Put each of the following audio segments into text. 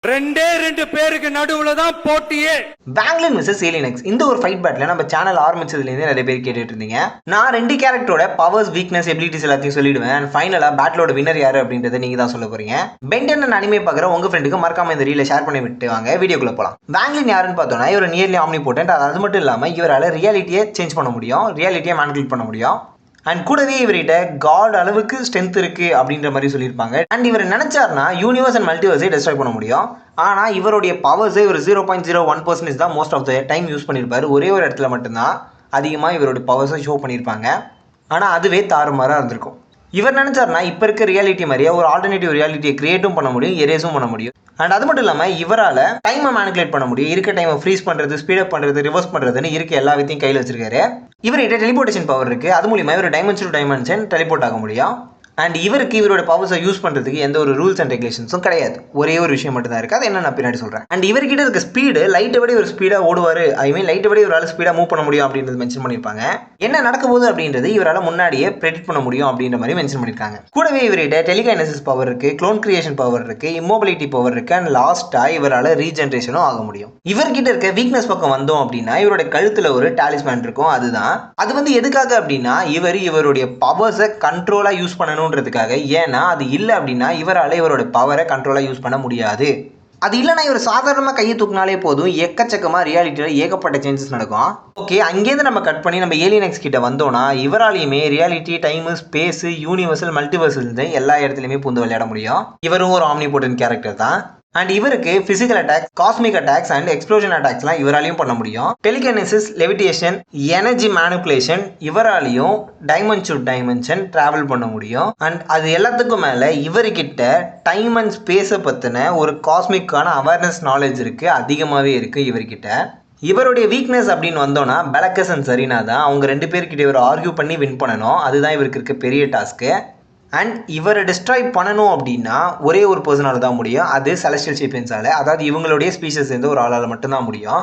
ரெண்டு பேருக்கு நடுவுல தான் போட்டியே. பேங்க்லின் vs ஏலியனெக்ஸ் இந்த ஒரு ஃபைட் பேட்டில் நம்ம சேனல் ஆரம்பிச்சதுலேருந்து நிறைய பேர் கேட்டுட்டு இருந்தீங்க. நான் ரெண்டு கேரக்டரோட பவர்ஸ், வீக்னஸ், எபிலிட்டிஸ் எல்லாத்தையும் சொல்லிடுவேன். அண்ட் ஃபைனலாக பேட்டிலோட வின்னர் யாரு அப்படின்றத நீங்க தான் சொல்ல போறீங்க. பென்டன் அனிமே பார்க்குற உங்க ஃப்ரெண்டுக்கு மறக்காம இந்த ரீலை ஷேர் பண்ணி விட்டு வாங்க வீடியோக்குள்ள போகலாம். பேங்க்லின் யாருன்னு பார்த்தோம்னா இவர் நியர்லி ஆம்னிபோட்டன்ட். அது மட்டும் இல்லாமல் இவரால் ரியாலிட்டியை சேஞ்ச் பண்ண முடியும், ரியாலிட்டியை மேனிபுலேட் பண்ண முடியும். அண்ட் கூடவே இவர்கிட்ட காட் அளவுக்கு ஸ்ட்ரென்த் இருக்கு அப்படின்ற மாதிரி சொல்லியிருப்பாங்க. அண்ட் இவர் நினைச்சார்னா யூனிவர்ஸ் அண்ட் மல்டிவர்ஸை டெஸ்ட்ராய் பண்ண முடியும். ஆனால் இவருடைய பவர்ஸை இவர் 0.01% தான் most of the time use பண்ணியிருப்பார். ஒரே ஒரு இடத்துல மட்டும்தான் அதிகமாக இவருடைய பவர்ஸை ஷோ பண்ணியிருப்பாங்க. ஆனால் அதுவே தாறுமாறாக இருந்திருக்கும். இவர் நினைச்சார்னா இப்போ இருக்க ரியாலிட்டி மாதிரியே ஒரு ஆல்டர்னேட்டிவ் ரியாலிட்டியை கிரியேட்டும் பண்ண முடியும், எரேஸும் பண்ண முடியும். அண்ட் அது மட்டும் இல்லாமல் இவரால் டைமை மேனிபுலேட் பண்ண முடியும். இருக்க டைமை ஃப்ரீஸ் பண்ணுறது, ஸ்பீடப் பண்ணுறது, ரிவர்ஸ் பண்ணுறதுன்னு இருக்க எல்லா வித்தையும் கையில் வச்சிருக்காரு. இவர்கிட்ட டெலிபோர்டேஷன் பவர் இருக்குது. அது மூலிமா இவர் டைமென்ஷன் டு டைமென்ஷன் டெலிபோர்ட் ஆக முடியும். அண்ட் இவருக்கு இவரோட பவர்ஸை யூஸ் பண்ணுறதுக்கு எந்த ஒரு ரூல்ஸ் அண்ட் ரெகுலேஷன்ஸும் கிடையாது. ஒரே ஒரு விஷயம் மட்டும் தான் இருக்குது. அது என்ன நான் பின்னாடி சொல்கிறேன். அண்ட் இவர்கிட்ட இருக்க ஸ்பீடு லைட்டை விட ஒரு ஸ்பீடாக ஓடுவார். லைட்டை விட இவரால் ஸ்பீடாக மூவ் பண்ண முடியும் அப்படின்றது மென்ஷன் பண்ணியிருப்பாங்க. என்ன நடக்க போகுது அப்படின்றது இவரால் முன்னாடியே ப்ரெடிக்ட் பண்ண முடியும் அப்படின்ற மாதிரி மென்ஷன் பண்ணியிருக்காங்க. கூடவே இவர்கிட்ட டெலிகைனசிஸ் பவர் இருக்குது, க்ளோன் கிரியேஷன் பவர் இருக்குது, இம்மோபிலிட்டி பவர் இருக்குது. அண்ட் லாஸ்ட்டாக இவரால் ரீஜென்ரேஷனும் ஆக முடியும். இவர்கிட்ட இருக்க வீக்னஸ் பக்கம் வந்தோம் அப்படின்னா இவரோட கழுத்தில் ஒரு டாலிஸ்மேன் இருக்கும். அது வந்து எதுக்காக அப்படின்னா இவருடைய பவர்ஸை கண்ட்ரோலாக யூஸ் பண்ணணுன்றதுக்காக. ஏன்னா அது இல்லை அப்படின்னா இவரால் இவரோட பவரை கண்ட்ரோலாக யூஸ் பண்ண முடியாது. அது இல்லைனா இவர் சாதாரணமாக கையை தூக்கினாலே போதும், எக்கச்சக்கமாக ரியாலிட்டியில் ஏகப்பட்ட சேஞ்சஸ் நடக்கும். ஓகே, அங்கேருந்து நம்ம கட் பண்ணி நம்ம ஏலியனெக்ஸ் கிட்ட வந்தோம்னா இவராலையுமே reality, time, space, universal, multiversal எல்லா இடத்துலையுமே பூந்து விளையாட முடியும். இவரும் ஒரு ஆம்னிபோட்டன்ட் கேரக்டர் தான். அண்ட் இவருக்கு physical attack, cosmic attacks and explosion அட்டாக்ஸ்லாம் இவராலையும் பண்ண முடியும். டெலிகைனசிஸ், லெவிடேஷன், எனர்ஜி மேனிபுலேஷன் இவராலையும் டைமென்ஷன் டு டைமென்ஷன் டிராவல் பண்ண முடியும். அண்ட் அது எல்லாத்துக்கும் மேலே இவர்கிட்ட டைம் அண்ட் ஸ்பேஸை பற்றின ஒரு காஸ்மிக்கான அவேர்னஸ் நாலேஜ் இருக்குது, அதிகமாகவே இருக்குது இவர்கிட்ட. இவருடைய வீக்னஸ் அப்படின்னு வந்தோன்னா பெலக்கஸ் அண்ட் சரீனா தான். அவங்க ரெண்டு பேர்கிட்ட இவர் ஆர்கியூ பண்ணி வின் பண்ணணும். அதுதான் இவருக்கு இருக்க பெரிய டாஸ்க்கு. அண்ட் இவரை டிஸ்ட்ராய் பண்ணணும் அப்படின்னா ஒரே ஒரு பர்சனால் தான் முடியும். அது செலஸ்டியல் சேப்பியன்ஸால், அதாவது இவங்களுடைய ஸ்பீஷஸ் சேர்ந்து ஒரு ஆளால் மட்டும்தான் முடியும்.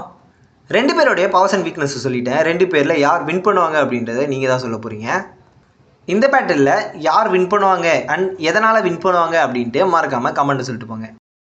ரெண்டு பேருடைய பவர்ஸ் அண்ட் வீக்னஸ் சொல்லிட்டேன். ரெண்டு பேரில் யார் வின் பண்ணுவாங்க அப்படின்றத நீங்கள் தான் சொல்ல போகிறீங்க. இந்த பேட்டிலில் யார் வின் பண்ணுவாங்க அண்ட் எதனால் வின் பண்ணுவாங்க அப்படின்ட்டு மறக்காமல் கமெண்ட்டு சொல்லிட்டு போங்க.